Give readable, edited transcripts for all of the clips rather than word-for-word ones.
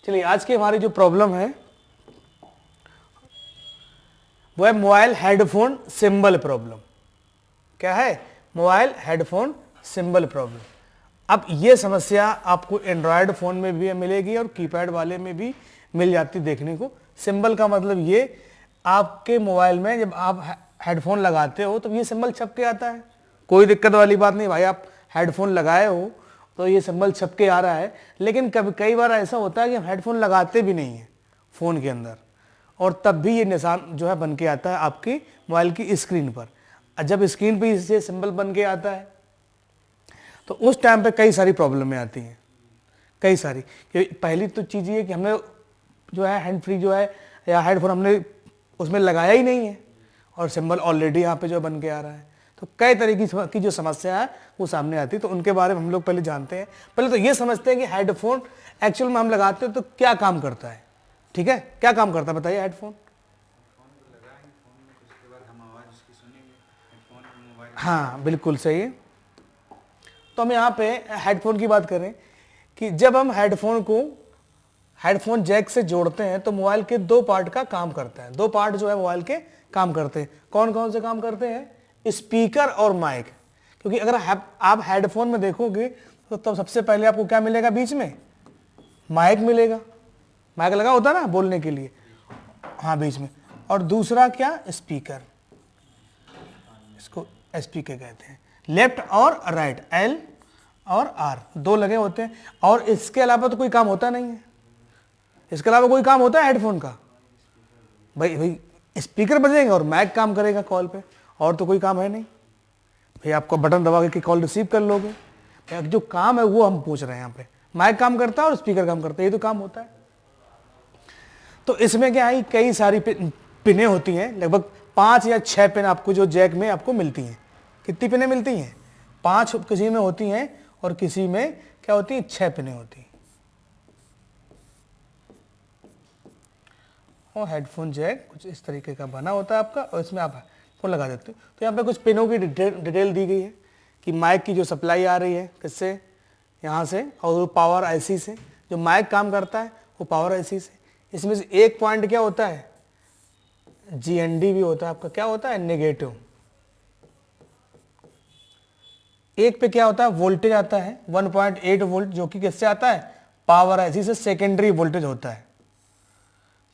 चलिए आज की हमारी जो प्रॉब्लम है वो है मोबाइल हेडफोन सिंबल प्रॉब्लम। क्या है? Mobile headphone symbol problem. अब ये समस्या आपको एंड्रॉयड फ़ोन में भी मिलेगी और कीपैड वाले में भी मिल जाती देखने को। सिंबल का मतलब ये, आपके मोबाइल में जब आप हेडफोन लगाते हो तो ये सिंबल छप के आता है, कोई दिक्कत वाली बात नहीं भाई। आप हेडफोन लगाए हो तो ये सिंबल छप के आ रहा है। लेकिन कभी कई बार ऐसा होता है कि हम हेडफोन लगाते भी नहीं हैं फ़ोन के अंदर, और तब भी ये निशान जो है बन के आता है आपकी मोबाइल की स्क्रीन पर। जब स्क्रीन पे ये सिंबल बन के आता है तो उस टाइम पे कई सारी प्रॉब्लमें आती हैं, कई सारी। पहली तो चीज़ ये कि हमने जो है हैंड फ्री जो है या हेडफोन हमने उसमें लगाया ही नहीं है और सिंबल ऑलरेडी यहाँ पे जो बन के आ रहा है, तो कई तरीके की जो समस्या है वो सामने आती है। तो उनके बारे में हम लोग पहले जानते हैं। पहले तो ये समझते हैं कि हेडफोन एक्चुअल में हम लगाते हैं तो क्या काम करता है। ठीक है, क्या काम करता है बताइए हेडफोन? हाँ बिल्कुल सही है। तो हम यहाँ पे हेडफोन की बात करें कि जब हम हेडफोन को हेडफोन जैक से जोड़ते हैं तो मोबाइल के दो पार्ट का काम करता है। दो पार्ट जो है मोबाइल के काम करते हैं। कौन कौन से काम करते हैं? स्पीकर और माइक। क्योंकि अगर आप हेडफोन में देखोगे तो तब सबसे पहले आपको क्या मिलेगा? बीच में माइक मिलेगा। माइक लगा होता है ना बोलने के लिए, हाँ बीच में। और दूसरा क्या? स्पीकर। इसको स्पीकर कहते हैं। लेफ्ट और राइट, एल और आर दो लगे होते हैं। और इसके अलावा तो कोई काम होता नहीं है। इसके अलावा कोई काम होता है हेडफोन का? भाई स्पीकर बजेंगे और माइक काम करेगा कॉल पे, और तो कोई काम है नहीं। भाई आपको बटन दबा के कॉल रिसीव कर लोगे। भाई जो काम है वो हम पूछ रहे हैं यहाँ पे। माइक काम करता है और स्पीकर काम करता है, ये तो काम होता है। तो इसमें क्या है, कई सारी पिनें होती हैं, लगभग 5 या 6 पिन आपको जो जैक में आपको मिलती हैं। कितनी पिनें मिलती हैं? 5 किसी में होती हैं और किसी में क्या होती हैं? 6 पिनें होती हैं। और हेडफोन जैक कुछ इस तरीके का बना होता है आपका, और इसमें आप फोन लगा देते हो। तो यहाँ पे कुछ पिनों की डिटेल दी गई है कि माइक की जो सप्लाई आ रही है किससे? यहाँ से, और वो पावर आईसी से। जो माइक काम करता है वो पावर आईसी से। इसमें से एक पॉइंट क्या होता है? जीएनडी भी होता है आपका। क्या होता है? नेगेटिव। एक पे क्या होता है? वोल्टेज आता है 1.8 वोल्ट, जो कि किससे आता है? पावर आईसी से सेकेंडरी वोल्टेज होता है।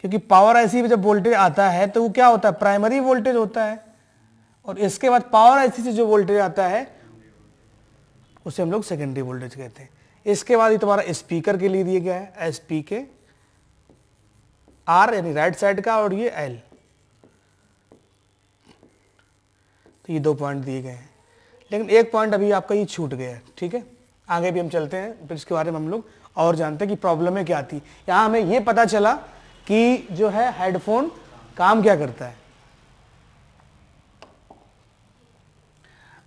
क्योंकि पावर आईसी पे जब वोल्टेज आता है तो वो क्या होता है? प्राइमरी वोल्टेज होता है। और इसके बाद पावर आईसी से जो वोल्टेज आता है उसे हम लोग सेकेंडरी वोल्टेज कहते हैं। इसके बाद ये तुम्हारा स्पीकर के लिए दिया गया है, एसपी के आर यानी राइट साइड का, और ये एल। तो ये 2 पॉइंट दिए गए हैं। लेकिन एक पॉइंट अभी आपका ये छूट गया है। ठीक है, आगे भी हम चलते हैं, फिर इसके बारे में हम लोग और जानते हैं कि प्रॉब्लम क्या आती है। यहाँ हमें ये पता चला कि जो है हेडफोन काम क्या करता है।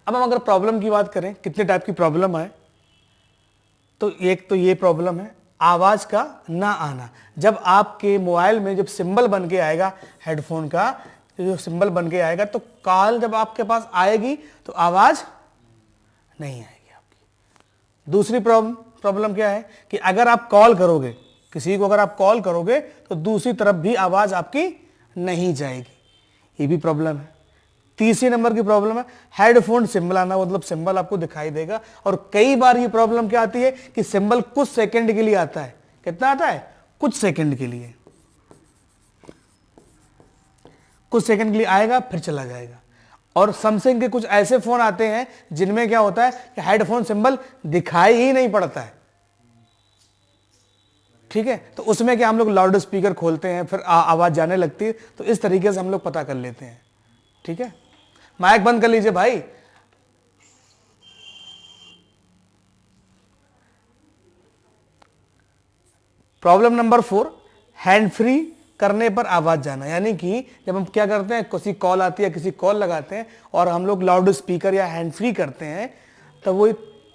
अब हम अगर प्रॉब्लम की बात करें, कितने टाइप की प्रॉब्लम है, तो एक तो ये प्रॉब्लम है आवाज का ना आना। जब आपके मोबाइल में जब सिंबल बन के आएगा हेडफोन का, जो सिंबल बन के आएगा तो कॉल जब आपके पास आएगी तो आवाज नहीं आएगी आपकी। दूसरी प्रॉब्लम क्या है कि अगर आप कॉल करोगे किसी को, अगर आप कॉल करोगे तो दूसरी तरफ भी आवाज आपकी नहीं जाएगी, ये भी प्रॉब्लम है। तीसरी नंबर की प्रॉब्लम है हेडफोन सिंबल आना, मतलब सिंबल आपको दिखाई देगा। और कई बार ये प्रॉब्लम क्या आती है कि सिंबल कुछ सेकंड के लिए आता है। कितना आता है? कुछ सेकंड के लिए। कुछ सेकंड के लिए आएगा फिर चला जाएगा। और सैमसंग के कुछ ऐसे फोन आते हैं जिनमें क्या होता है कि हेडफोन सिंबल दिखाई ही नहीं पड़ता है। ठीक है, तो उसमें क्या हम लोग लाउड स्पीकर खोलते हैं, फिर आवाज जाने लगती है। तो इस तरीके से हम लोग पता कर लेते हैं। ठीक है, माइक बंद कर लीजिए भाई। प्रॉब्लम नंबर 4, हैंड फ्री करने पर आवाज जाना। यानी कि जब हम क्या करते हैं, किसी कॉल आती है, किसी कॉल लगाते हैं और हम लोग लाउड स्पीकर या हैंड फ्री करते हैं, तो वो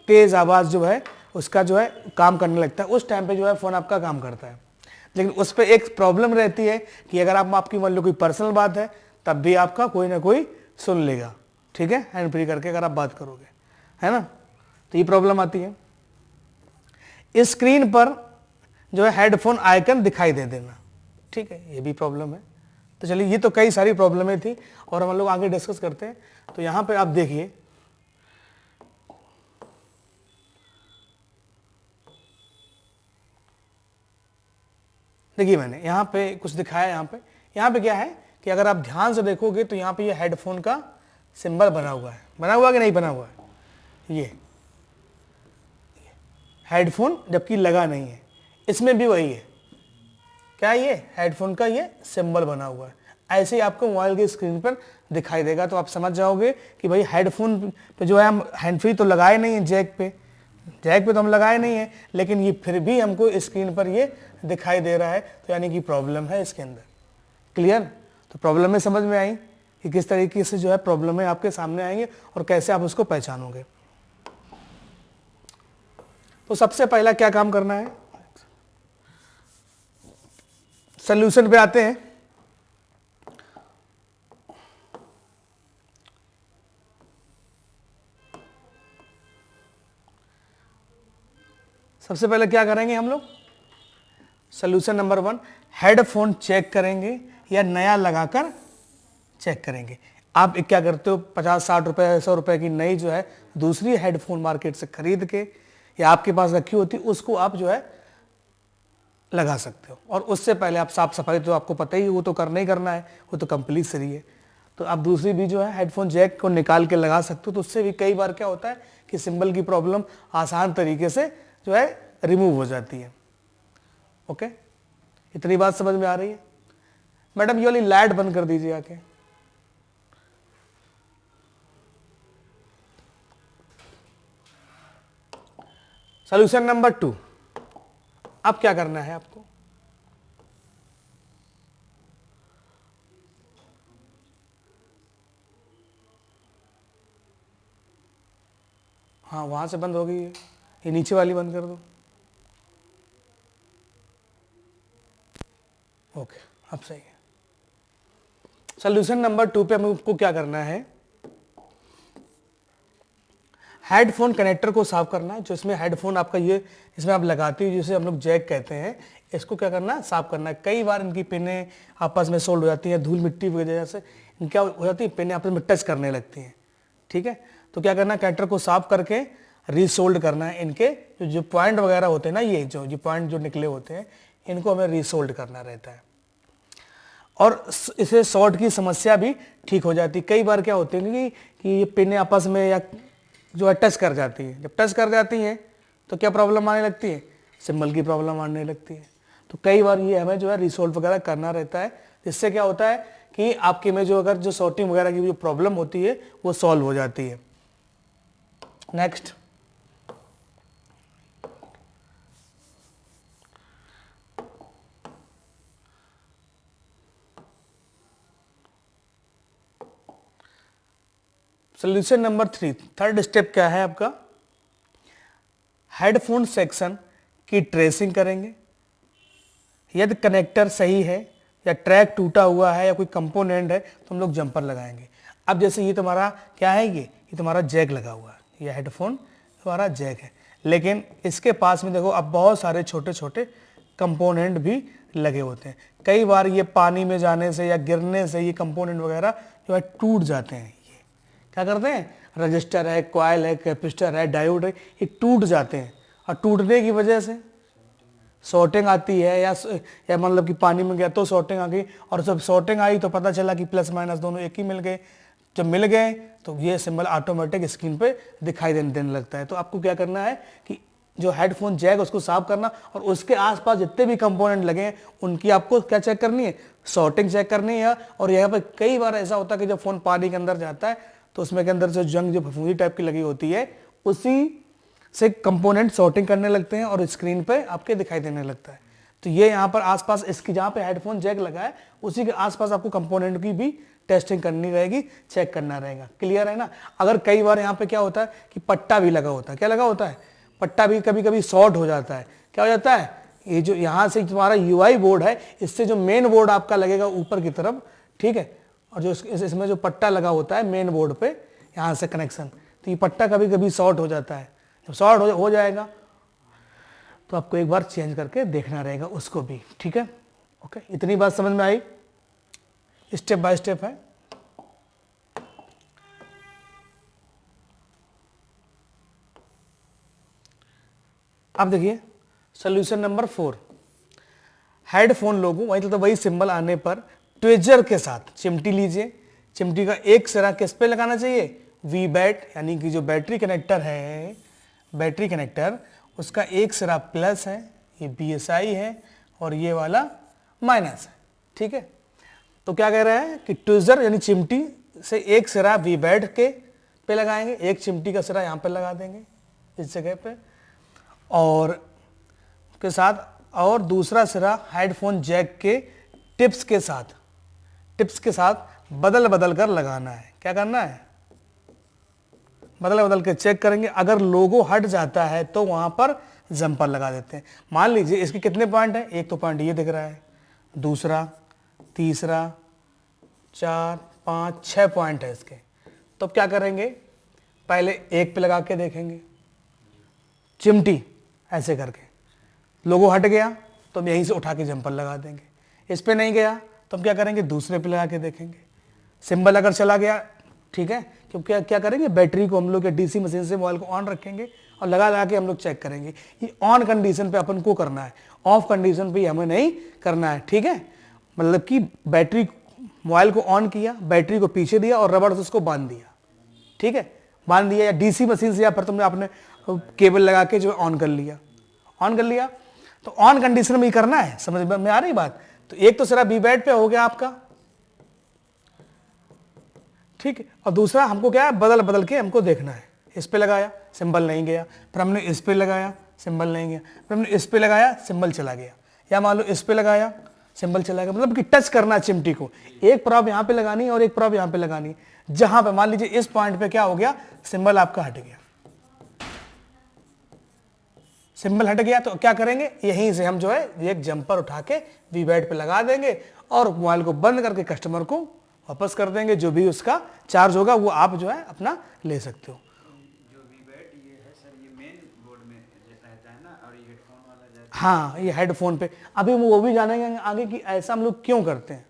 तेज आवाज जो है उसका जो है काम करने लगता है। उस टाइम पे जो है फोन आपका काम करता है। लेकिन उस पर एक प्रॉब्लम रहती है कि अगर आपकी मान लो कोई पर्सनल बात है तब भी आपका कोई ना कोई सुन लेगा। ठीक है, हैंड फ्री करके अगर आप बात करोगे, है ना, तो ये प्रॉब्लम आती है। स्क्रीन पर जो है हेडफोन आइकन दिखाई दे देना, ठीक है, ये भी प्रॉब्लम है। तो चलिए, ये तो कई सारी प्रॉब्लमें थी और हम लोग आगे डिस्कस करते हैं। तो यहाँ पे आप देखिए, मैंने यहाँ पे कुछ दिखाया। यहाँ पे क्या है कि अगर आप ध्यान से देखोगे तो यहाँ पे ये हेडफोन का सिंबल बना हुआ है, कि नहीं बना हुआ है, ये हेडफोन जबकि लगा नहीं है। इसमें भी वही है, क्या ये हेडफोन का ये सिंबल बना हुआ है, ऐसे ही आपको मोबाइल की स्क्रीन पर दिखाई देगा। तो आप समझ जाओगे कि भाई हेडफोन पे जो है हम हैंड फ्री तो लगाए नहीं है, जैक पे तो हम लगाए नहीं है, लेकिन ये फिर भी हमको स्क्रीन पर ये दिखाई दे रहा है, तो यानी कि प्रॉब्लम है इसके अंदर। क्लियर? तो प्रॉब्लम में समझ में आई कि किस तरीके से जो है प्रॉब्लम है आपके सामने आएंगे और कैसे आप उसको पहचानोगे। तो सबसे पहला क्या काम करना है, सॉल्यूशन पे आते हैं। सबसे पहले क्या करेंगे हम लोग, सॉल्यूशन नंबर 1, हेडफोन चेक करेंगे या नया लगाकर चेक करेंगे। आप क्या करते हो, 50-60 रुपए 100 रुपए की नई जो है दूसरी हेडफोन मार्केट से खरीद के या आपके पास रखी होती उसको आप जो है लगा सकते हो। और उससे पहले आप साफ सफाई तो आपको पता ही, वो तो करना ही करना है, वो तो कंपल्सरी है। तो आप दूसरी भी जो है हेडफोन जैक को निकाल के लगा सकते हो। तो उससे भी कई बार क्या होता है कि सिंबल की प्रॉब्लम आसान तरीके से जो है रिमूव हो जाती है। ओके, इतनी बात समझ में आ रही है? मैडम ये वाली लाइट बंद कर दीजिए आके। सॉल्यूशन नंबर 2, अब क्या करना है आपको, हाँ वहां से बंद हो गई है, ये नीचे वाली बंद कर दो। ओके, अब सही है। सॉल्यूशन नंबर 2 पे हमको क्या करना है, हेडफोन कनेक्टर को साफ करना है। जो इसमें हेडफोन आपका ये इसमें आप लगाते हो, जिसे हम लोग जैक कहते हैं, इसको क्या करना है, साफ करना है। कई बार इनकी पिनें आपस में सोल्ड हो जाती हैं, धूल मिट्टी की वजह से इनका हो जाती है, पिनें आपस में टच करने लगती हैं। ठीक है, तो क्या करना है, कनेक्टर को साफ करके रीसोल्ड करना है। इनके जो पॉइंट वगैरह होते हैं ना, ये जो पॉइंट जो निकले होते हैं, इनको हमें रीसोल्ड करना रहता है। और इसे शॉर्ट की समस्या भी ठीक हो जाती है। कई बार क्या होते हैं कि ये पिनें आपस में या जो है टच कर जाती है। जब टच कर जाती हैं तो क्या प्रॉब्लम आने लगती है, सिंबल की प्रॉब्लम आने लगती है। तो कई बार ये हमें जो है रिसोल्व वगैरह करना रहता है, जिससे क्या होता है कि आपके में जो अगर जो सॉर्टिंग वगैरह की जो प्रॉब्लम होती है वो सॉल्व हो जाती है। Next, solution number 3, third step क्या है आपका, हेडफोन सेक्शन की ट्रेसिंग करेंगे। यदि कनेक्टर सही है या ट्रैक टूटा हुआ है या कोई कंपोनेंट है तो हम लोग जंपर लगाएंगे। अब जैसे ये तुम्हारा क्या है, ये तुम्हारा जैक लगा हुआ है, ये हेडफोन तुम्हारा जैक है, लेकिन इसके पास में देखो अब बहुत सारे छोटे छोटे कंपोनेंट भी लगे होते हैं। कई बार ये पानी में जाने से या गिरने से ये कंपोनेंट वगैरह जो है टूट जाते हैं। ये क्या करते हैं, रजिस्टर है, कॉइल है, कैपेसिटर है, डायोड है, ये टूट जाते हैं। और टूटने की वजह से शॉर्टिंग आती है या मतलब कि पानी में गया तो शॉर्टिंग आ गई, और जब शॉर्टिंग आई तो पता चला कि प्लस माइनस दोनों एक ही मिल गए। जब मिल गए तो ये सिंबल ऑटोमेटिक स्क्रीन पे दिखाई देने लगता है। तो आपको क्या करना है कि जो हेडफोन जैक उसको साफ करना, और उसके आसपास जितने भी कंपोनेंट लगे हैं उनकी आपको क्या चेक करनी है, शॉर्टिंग चेक करनी है। और यहाँ पर कई बार ऐसा होता है कि जब फोन पानी के अंदर जाता है तो उसमें के अंदर जो जंग जो फफूंदी टाइप की लगी होती है उसी से कंपोनेंट सॉर्टिंग करने लगते हैं और स्क्रीन पे आपके दिखाई देने लगता है। तो ये यहाँ पर आसपास इसकी जहाँ पे हेडफोन जैक लगा है उसी के आसपास आपको कंपोनेंट की भी टेस्टिंग करनी रहेगी, चेक करना रहेगा। क्लियर है ना? अगर कई बार यहाँ पे क्या होता है कि पट्टा भी लगा होता है, क्या लगा होता है, पट्टा भी कभी कभी शॉर्ट हो जाता है। क्या हो जाता है, ये जो यहाँ से तुम्हारा UI बोर्ड है, इससे जो मेन बोर्ड आपका लगेगा ऊपर की तरफ, ठीक है, और जो इसमें जो पट्टा लगा होता है मेन बोर्ड पे यहाँ से कनेक्शन, तो ये पट्टा कभी कभी शॉर्ट हो जाता है। जब शॉर्ट हो जाएगा तो आपको एक बार चेंज करके देखना रहेगा उसको भी, ठीक है। ओके, इतनी बात समझ में आई, स्टेप बाय स्टेप है। अब देखिए सोल्यूशन नंबर 4, हेडफोन लोगों वही तो वही सिंबल आने पर ट्विजर के साथ चिमटी लीजिए, चिमटी का एक सिरा किस पे लगाना चाहिए, वी बैट, यानी कि जो बैटरी कनेक्टर है, बैटरी कनेक्टर उसका एक सिरा प्लस है, ये BSI है और ये वाला माइनस है, ठीक है। तो क्या कह रहा है कि ट्विजर यानी चिमटी से एक सिरा वी बैट के पे लगाएंगे, एक चिमटी का सिरा यहाँ पे लगा देंगे इस जगह पे, और के साथ और दूसरा सिरा हेडफोन जैक के टिप्स के साथ बदल बदल कर लगाना है। क्या करना है, बदल बदल के चेक करेंगे, अगर लोगो हट जाता है तो वहां पर जंपर लगा देते हैं। मान लीजिए इसके कितने पॉइंट हैं, एक तो पॉइंट ये दिख रहा है, दूसरा, तीसरा, 4, 5, 6 पॉइंट है इसके। तो क्या करेंगे, पहले एक पे लगा के देखेंगे चिमटी ऐसे करके, लोगो हट गया तो हम यहीं से उठा के जंपर लगा देंगे, इस पे नहीं गया तो हम क्या करेंगे, दूसरे पे लगा के देखेंगे। सिंबल अगर चला गया, ठीक है, क्योंकि क्या करेंगे, बैटरी को हम लोग DC मशीन से मोबाइल को ऑन रखेंगे और लगा के हम लोग चेक करेंगे। ये ऑन कंडीशन पे अपन को करना है, ऑफ कंडीशन पे हमें नहीं करना है, ठीक है। मतलब कि बैटरी, मोबाइल को ऑन किया, बैटरी को पीछे दिया और रबड़ से उसको बांध दिया, ठीक है, बांध दिया, या DC मशीन से या फिर तुमने अपने केबल लगा के जो ऑन कर लिया, तो ऑन कंडीशन में ही करना है। समझ में आ रही बात। तो एक तो सिरा वी बैट पे हो गया आपका, ठीक है, और दूसरा हमको क्या है, बदल बदल के हमको देखना है। इस पे लगाया, सिंबल नहीं गया, फिर हमने इस पे लगाया, सिंबल नहीं गया, फिर हमने इस पे लगाया, सिंबल चला गया, या मान लो इस पे लगाया, सिंबल चला गया। मतलब कि टच करना चिमटी को, एक प्रॉब यहाँ पे लगानी है और एक प्रॉब यहाँ पे लगानी है। जहां पे मान लीजिए इस पॉइंट पे क्या हो गया, सिंबल आपका हट गया, सिंबल हट गया, तो क्या करेंगे, यहीं से हम जो है एक जंपर उठा के वी बैट पे लगा देंगे और मोबाइल को बंद करके कस्टमर को वापस कर देंगे। जो भी उसका चार्ज होगा वो आप जो है अपना ले सकते हो। जो वी बैट ये है सर, ये मेन बोर्ड में रहता है ना, और ये हेडफोन वाला जाता है। हाँ, ये हेडफोन पे। अभी वो भी जानेंगे आगे कि ऐसा हम लोग क्यों करते हैं,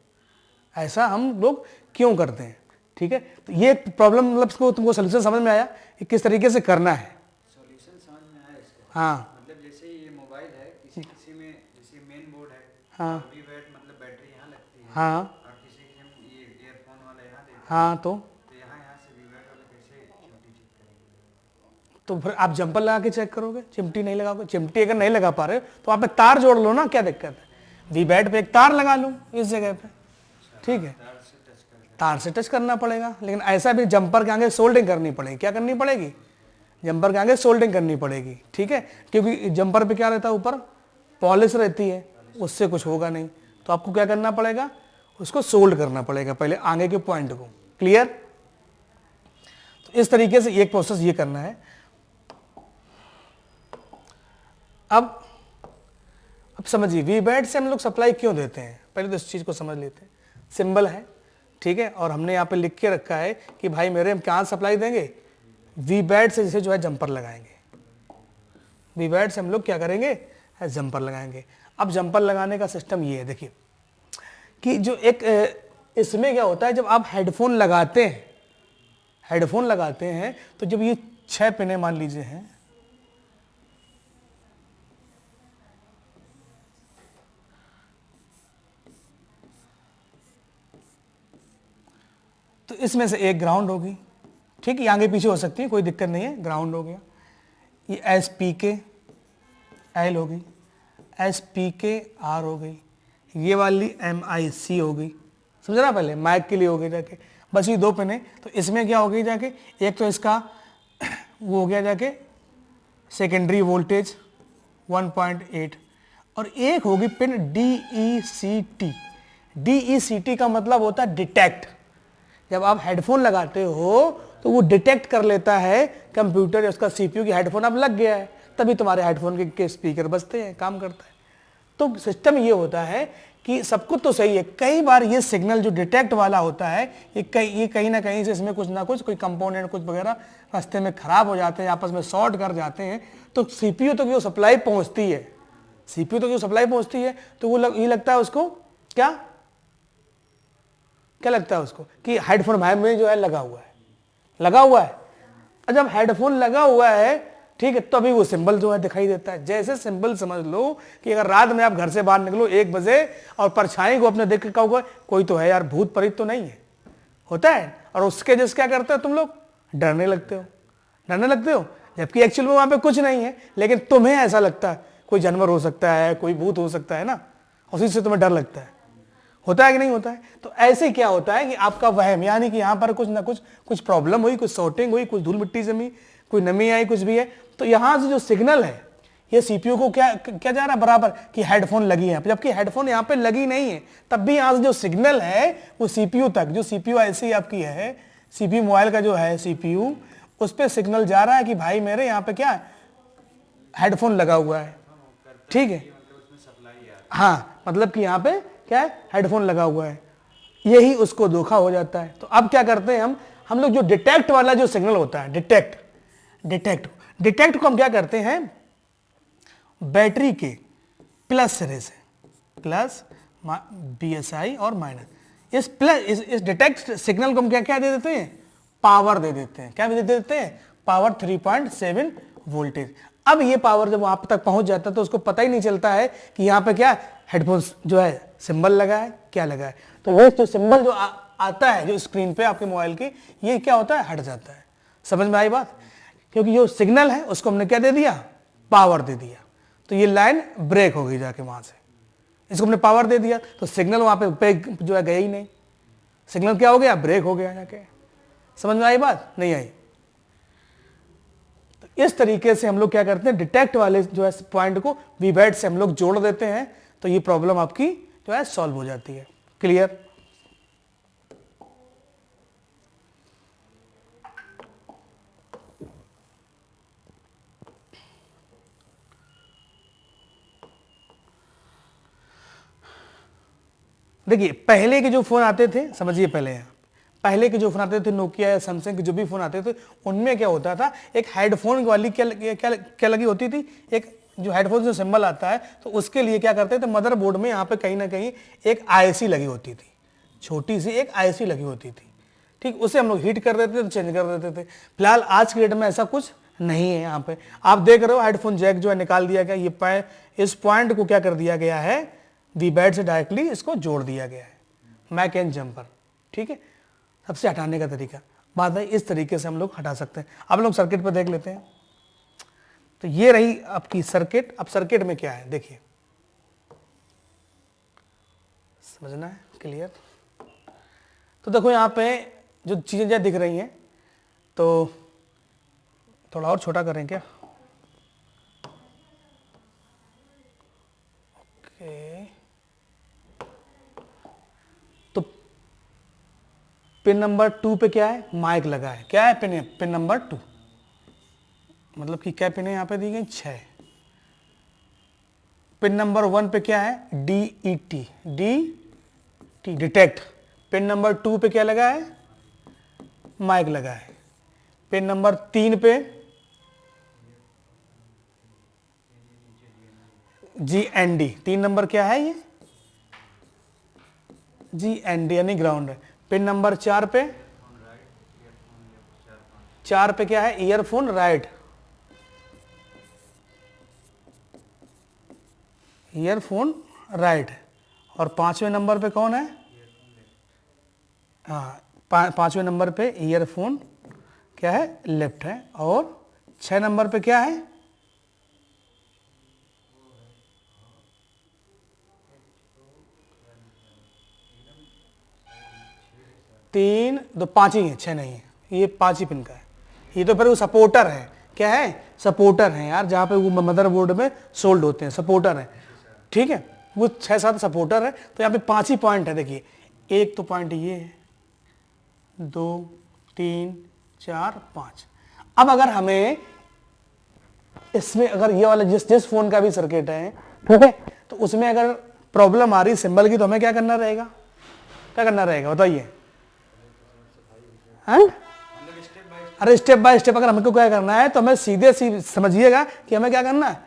ऐसा हम लोग क्यों करते हैं, ठीक है। तो ये प्रॉब्लम मतलब तुमको सोल्यूशन समझ में आया कि किस तरीके से करना है। सॉल्यूशन समझ में आया इसका। हाँ, मतलब जैसे ये मोबाइल है, किसी में जैसे मेन बोर्ड है, हाँ, वी बैट मतलब बैटरी यहाँ लगती है, हाँ, और किसी की हम ये ईयरफोन वाला यहाँ देते हैं, हाँ, तो यहाँ से वी बैट वाला कैसे चिमटी चेक करेंगे। तो फिर आप जंपर लगा के चेक करोगे, चिमटी नहीं लगाओगे। चिमटी अगर नहीं लगा पा रहे तो आप एक तार जोड़ लो ना, क्या दिक्कत है, वी बैट पे एक तार लगा लो इस जगह पे, ठीक है। तार से टच करना पड़ेगा, लेकिन ऐसा भी जंपर के आगे सोल्डिंग करनी पड़ेगी। क्या करनी पड़ेगी, जंपर के आगे सोल्डिंग करनी पड़ेगी, ठीक है, क्योंकि जंपर पे क्या रहता है, ऊपर पॉलिश रहती है, उससे कुछ होगा नहीं। तो आपको क्या करना पड़ेगा, उसको सोल्ड करना पड़ेगा पहले आगे के पॉइंट को। क्लियर। तो इस तरीके से एक प्रोसेस ये करना है। अब समझिए वी बैट से हम लोग सप्लाई क्यों देते हैं, पहले तो इस चीज को समझ लेते हैं। सिंबल है, ठीक है, और हमने यहाँ पे लिख के रखा है कि भाई मेरे हम कहाँ सप्लाई देंगे, वी बैट से जैसे जो है जंपर लगाएंगे, वी बैट से हम लोग क्या करेंगे, जंपर लगाएंगे। अब जंपर लगाने का सिस्टम ये है, देखिए कि जो एक इसमें क्या होता है, जब आप हेडफोन लगाते हैं तो जब ये 6 पिने मान लीजिए हैं, तो इसमें से एक ग्राउंड होगी, ठीक है, आगे पीछे हो सकती है, कोई दिक्कत नहीं है, ग्राउंड हो गया। ये SPK L हो गई, SPK R हो गई, ये वाली MIC हो गई, समझ ना, पहले माइक के लिए हो गई जाके, बस ये 2 पिन है। तो इसमें क्या हो गई जाके, एक तो इसका वो हो गया जाके सेकेंडरी वोल्टेज 1.8, और एक होगी पिन DECT। DECT का मतलब होता है डिटेक्ट। जब आप हेडफोन लगाते हो तो वो डिटेक्ट कर लेता है कंप्यूटर या उसका CPU की हेडफोन अब लग गया है, तभी तुम्हारे हेडफोन के स्पीकर बजते हैं, काम करता है। तो सिस्टम ये होता है कि सब कुछ तो सही है, कई बार ये सिग्नल जो डिटेक्ट वाला होता है ये कहीं ना कहीं से इसमें कुछ ना कुछ कोई कंपोनेंट कुछ वगैरह रास्ते में खराब हो जाते हैं, आपस में शॉर्ट कर जाते हैं, तो CPU तक जो सप्लाई पहुंचती है सीपीयू तो जो सप्लाई पहुंचती है तो वो ये लगता है उसको क्या क्या लगता है उसको कि हेडफोन भाई में जो है लगा हुआ है, लगा हुआ है। और जब हेडफोन लगा हुआ है, ठीक है, तो अभी वो सिंबल जो है दिखाई देता है। जैसे सिंबल समझ लो कि अगर रात में आप घर से बाहर निकलो 1 बजे और परछाई को अपने देख के कहोगे कोई तो है यार, भूत प्रेत तो नहीं है, होता है। और उसके जैसे क्या करते हो तुम लोग, डरने लगते हो, डरने लगते हो, जबकि एक्चुअल में वहां पे कुछ नहीं है, लेकिन तुम्हें ऐसा लगता है कोई जानवर हो सकता है, कोई भूत हो सकता है ना, उसी से तुम्हें डर लगता है। होता है कि नहीं होता है? तो ऐसे क्या होता है कि आपका वहम, यानी कि यहां पर कुछ ना कुछ प्रॉब्लम हुई, कुछ शॉर्टिंग हुई, कुछ धूल मिट्टी जमी, कोई नमी आई, कुछ भी है, तो यहां से जो सिग्नल है ये सीपीयू को क्या क्या जा रहा है बराबर कि हेडफोन लगी है, जबकि हेडफोन यहाँ पे लगी नहीं है, तब भी यहां से जो सिग्नल है वो सीपीयू तक, जो सीपीयू ऐसी आपकी है, सीपीयू मोबाइल का जो है सीपीयू, उस पर सिग्नल जा रहा है कि भाई मेरे यहाँ पे क्या हेडफोन लगा हुआ है, ठीक है। हाँ, मतलब कि यहाँ पे क्या है, हेडफोन लगा हुआ है, यही उसको धोखा हो जाता है। तो अब क्या करते हैं हम लोग जो डिटेक्ट वाला जो सिग्नल होता है, डिटेक्ट को हम क्या करते हैं, बैटरी के प्लस सिरे से, प्लस BSI और माइनस, इस डिटेक्ट सिग्नल को हम क्या क्या दे देते हैं, पावर दे देते हैं। क्या दे देते हैं, पावर 3.7 वोल्टेज। अब ये पावर जब वहां तक पहुंच जाता है तो उसको पता ही नहीं चलता है कि यहाँ पे क्या हेडफोन्स जो है सिंबल लगा है, क्या लगा है। तो वो जो सिंबल जो आता है जो स्क्रीन पे आपके मोबाइल की, ये क्या होता है, हट जाता है। समझ में आई बात? क्योंकि जो सिग्नल है उसको हमने क्या दे दिया, पावर दे दिया, तो ये लाइन ब्रेक हो गई जाके वहां से। इसको हमने पावर दे दिया तो सिग्नल वहां पे जो है गया ही नहीं, सिग्नल क्या हो गया, ब्रेक हो गया जाके। समझ में आई बात? नहीं आई? तो इस तरीके से हम लोग क्या करते हैं, डिटेक्ट वाले जो है पॉइंट को वीबैट से हम लोग जोड़ देते हैं, तो ये प्रॉब्लम आपकी जो है सॉल्व हो जाती है। क्लियर? देखिए पहले के जो फोन आते थे, समझिए पहले के जो फोन आते थे, नोकिया या सैमसंग के जो भी फोन आते थे, उनमें क्या होता था, एक हेडफोन वाली क्या लगी होती थी, एक जो हेडफोन जो सिंबल आता है, तो उसके लिए क्या करते थे, मदरबोर्ड में यहाँ पे कहीं ना कहीं एक IC लगी होती थी, छोटी सी एक IC लगी होती थी, ठीक। उसे हम लोग हीट कर देते थे तो चेंज कर देते थे। फिलहाल आज के डेट में ऐसा कुछ नहीं है। यहाँ पे आप देख रहे हो हेडफोन जैक जो है निकाल दिया गया, ये इस पॉइंट को क्या कर दिया गया है, वीबैट से डायरेक्टली इसको जोड़ दिया गया है, मैक एंड जंपर, ठीक है। सबसे हटाने का तरीका बात है, इस तरीके से हम लोग हटा सकते हैं। अब लोग सर्किट पर देख लेते हैं। तो ये रही आपकी सर्किट। अब सर्किट में क्या है देखिए, समझना है, क्लियर? तो देखो यहाँ पे जो चीजें दिख रही हैं, तो थोड़ा और छोटा करें क्या, ओके। तो पिन नंबर 2 पे क्या है, माइक लगा है, क्या है, पिन नंबर 2, मतलब कि क्या पिन है यहाँ पे दी गई, 6। पिन नंबर 1 पे क्या है, DET, डिटेक्ट। पिन नंबर 2 पे क्या लगा है, माइक लगा है। पिन नंबर 3 पे GND, 3 नंबर क्या है ये, GND यानी ग्राउंड है। पिन नंबर 4 पे, 4 पे क्या है, ईयरफोन राइट, ईयरफोन राइट है। और 5वें नंबर पे कौन है, हाँ 5वें नंबर पे ईयरफोन क्या है, लेफ्ट है। और 6 नंबर पे क्या है, तीन, दो, 5 ही है, 6 नहीं है, ये 5 ही पिन का है। ये तो फिर वो सपोर्टर है, क्या है, सपोर्टर है यार, जहाँ पे वो मदरबोर्ड में सोल्ड होते हैं, सपोर्टर है, ठीक है। वो 6-7 सपोर्टर है, तो यहाँ पे 5 ही पॉइंट है। देखिए एक तो पॉइंट ये है, 2, 3, 4, 5। अब अगर हमें इसमें अगर ये वाला जिस फोन का भी सर्किट है, ठीक है, तो उसमें अगर प्रॉब्लम आ रही सिंबल की, तो हमें क्या करना रहेगा, क्या करना रहेगा बताइए, हैं? अरे स्टेप बाय स्टेप अगर हमको क्या करना है, तो हमें सीधे समझिएगा कि हमें क्या करना है,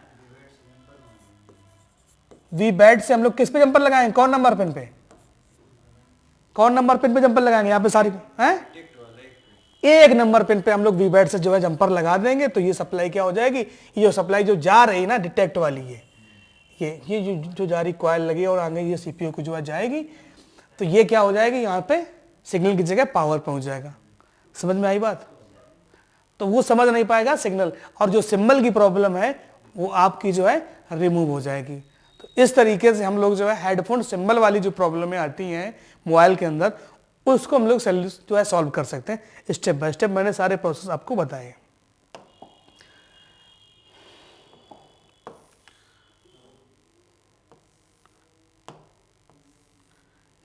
वी बैट से हम लोग किस पे जंपर लगाएंगे, कौन नंबर पिन पे, कौन नंबर पिन पे जंपर लगाएंगे, यहाँ पे सारी हैं, एक नंबर पिन पे हम लोग वी बैट से जो है जंपर लगा देंगे। तो ये सप्लाई क्या हो जाएगी, ये जो सप्लाई जो जा रही है ना डिटेक्ट वाली, ये जो जा रही कॉइल लगी और आगे ये सीपीयू को जो है जाएगी, तो ये क्या हो जाएगी, यहाँ पे सिग्नल की जगह पावर पहुंच जाएगा। समझ में आई बात? तो वो समझ नहीं पाएगा सिग्नल, और जो सिंबल की प्रॉब्लम है वो आपकी जो है रिमूव हो जाएगी। तो इस तरीके से हम लोग जो है हेडफोन सिंबल वाली जो प्रॉब्लमें आती हैं मोबाइल के अंदर, उसको हम लोग जो है सॉल्व कर सकते हैं स्टेप बाय स्टेप। मैंने सारे प्रोसेस आपको बताए।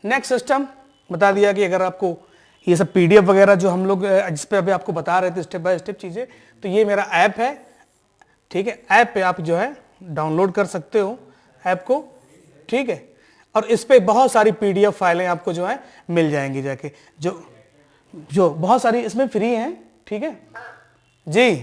नेक्स्ट सिस्टम बता दिया कि अगर आपको ये सब पीडीएफ वगैरह जो हम लोग जिस पे अभी आपको बता रहे थे स्टेप बाय स्टेप चीज़ें, तो ये मेरा ऐप है, ठीक है। ऐप पे आप जो है डाउनलोड कर सकते हो ऐप को, ठीक है। और इस पे बहुत सारी पीडीएफ फाइलें आपको जो है मिल जाएंगी जाके, जो बहुत सारी इसमें फ्री हैं, ठीक है जी। ये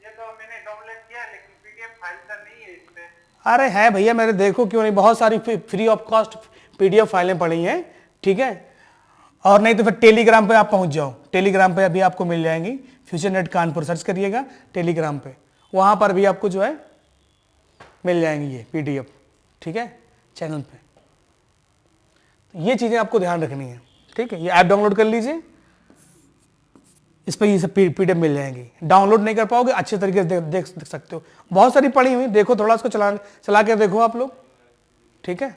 तो मैंने डाउनलोड किया लेकिन पीडीएफ फाइल तो नहीं है इसमें। अरे है भैया, मेरे देखो क्यों नहीं, बहुत सारी फ्री ऑफ कॉस्ट पीडीएफ फाइलें पड़ी हैं, ठीक है। और नहीं तो फिर टेलीग्राम पे आप पहुंच जाओ, टेलीग्राम पे अभी आपको मिल जाएंगी, फ्यूचर नेट कानपुर सर्च करिएगा टेलीग्राम पे, वहां पर भी आपको जो है मिल जाएंगी ये पीडीएफ, ठीक है, चैनल पे। तो ये चीजें आपको ध्यान रखनी है, ठीक है। ये ऐप डाउनलोड कर लीजिए, इस पर ये सब पीडीएफ मिल जाएंगी। डाउनलोड नहीं कर पाओगे, अच्छे तरीके से देख सकते हो, बहुत सारी पड़ी हुई, देखो थोड़ा इसको चला के देखो आप लोग, ठीक है।